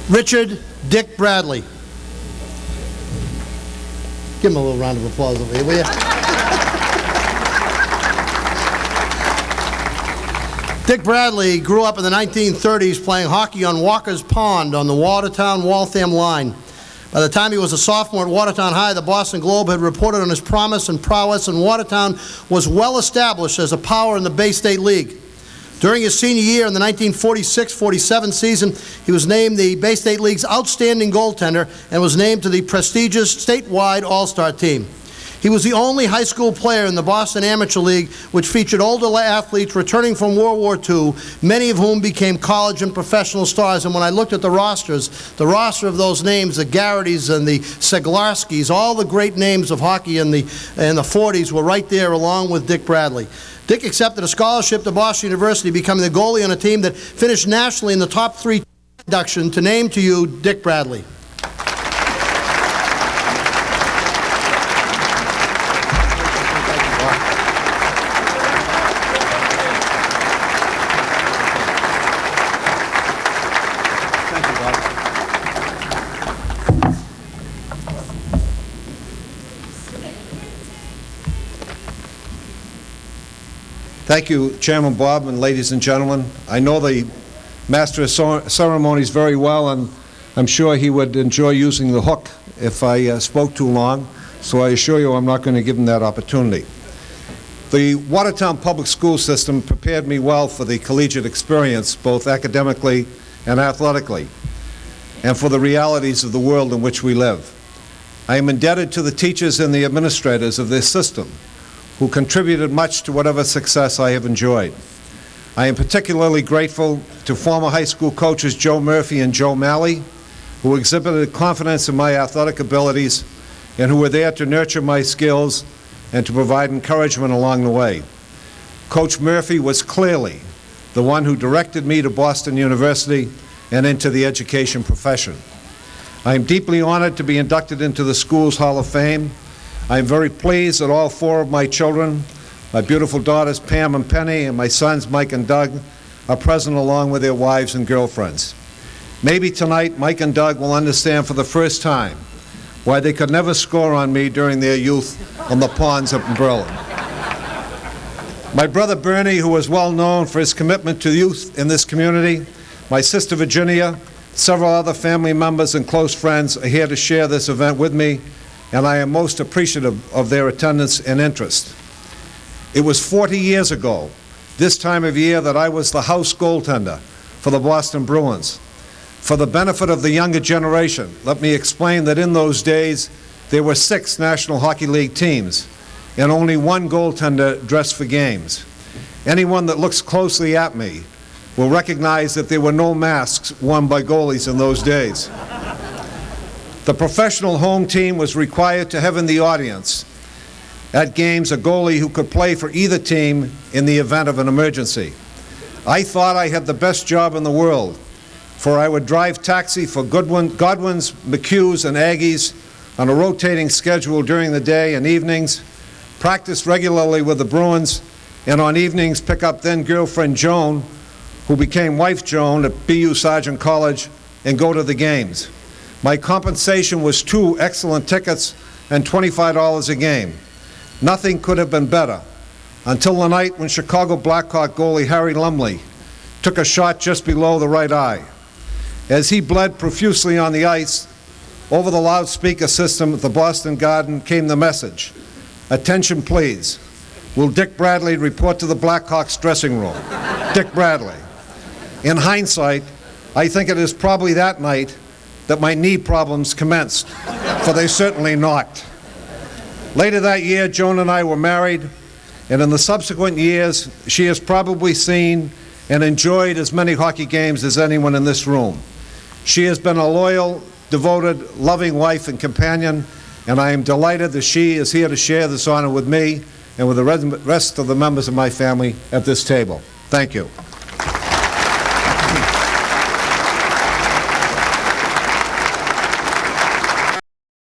Richard Dick Bradley. Give him a little round of applause over here, will you? Dick Bradley grew up in the 1930s playing hockey on Walker's Pond on the Watertown Waltham line. By the time he was a sophomore at Watertown High, the Boston Globe had reported on his promise and prowess, and Watertown was well established as a power in the Bay State League. During his senior year in the 1946-47 season, he was named the Bay State League's outstanding goaltender and was named to the prestigious statewide All-Star team. He was the only high school player in the Boston Amateur League which featured older athletes returning from World War II, many of whom became college and professional stars. And when I looked at the rosters, the roster of those names, the Garritys and the Seglarskys, all the great names of hockey in the 40s were right there along with Dick Bradley. Dick accepted a scholarship to Boston University, becoming the goalie on a team that finished nationally in the top 3 induction. To name to you, Dick Bradley. Thank you, Chairman Bob, and ladies and gentlemen. I know the Master of Ceremonies very well, and I'm sure he would enjoy using the hook if I spoke too long, so I assure you I'm not going to give him that opportunity. The Watertown Public School System prepared me well for the collegiate experience, both academically and athletically, and for the realities of the world in which we live. I am indebted to the teachers and the administrators of this system, who contributed much to whatever success I have enjoyed. I am particularly grateful to former high school coaches Joe Murphy and Joe Malley, who exhibited confidence in my athletic abilities and who were there to nurture my skills and to provide encouragement along the way. Coach Murphy was clearly the one who directed me to Boston University and into the education profession. I am deeply honored to be inducted into the school's Hall of Fame. I am very pleased that all 4 of my children, my beautiful daughters Pam and Penny and my sons Mike and Doug, are present along with their wives and girlfriends. Maybe tonight Mike and Doug will understand for the first time why they could never score on me during their youth on the ponds up in Berlin. My brother Bernie, who is well known for his commitment to youth in this community, my sister Virginia, several other family members and close friends are here to share this event with me, and I am most appreciative of their attendance and interest. It was 40 years ago, this time of year, that I was the house goaltender for the Boston Bruins. For the benefit of the younger generation, let me explain that in those days, there were 6 National Hockey League teams and only 1 goaltender dressed for games. Anyone that looks closely at me will recognize that there were no masks worn by goalies in those days. The professional home team was required to have in the audience at games a goalie who could play for either team in the event of an emergency. I thought I had the best job in the world, for I would drive taxi for Godwins, McHughs, and Aggies on a rotating schedule during the day and evenings, practice regularly with the Bruins, and on evenings pick up then-girlfriend Joan, who became wife Joan at BU Sargent College, and go to the games. My compensation was 2 excellent tickets and $25 a game. Nothing could have been better, until the night when Chicago Blackhawk goalie Harry Lumley took a shot just below the right eye. As he bled profusely on the ice, over the loudspeaker system at the Boston Garden came the message, "Attention please, will Dick Bradley report to the Blackhawks dressing room?" Dick Bradley. In hindsight, I think it is probably that night that my knee problems commenced, for they certainly knocked. Later that year, Joan and I were married, and in the subsequent years, she has probably seen and enjoyed as many hockey games as anyone in this room. She has been a loyal, devoted, loving wife and companion, and I am delighted that she is here to share this honor with me and with the rest of the members of my family at this table. Thank you.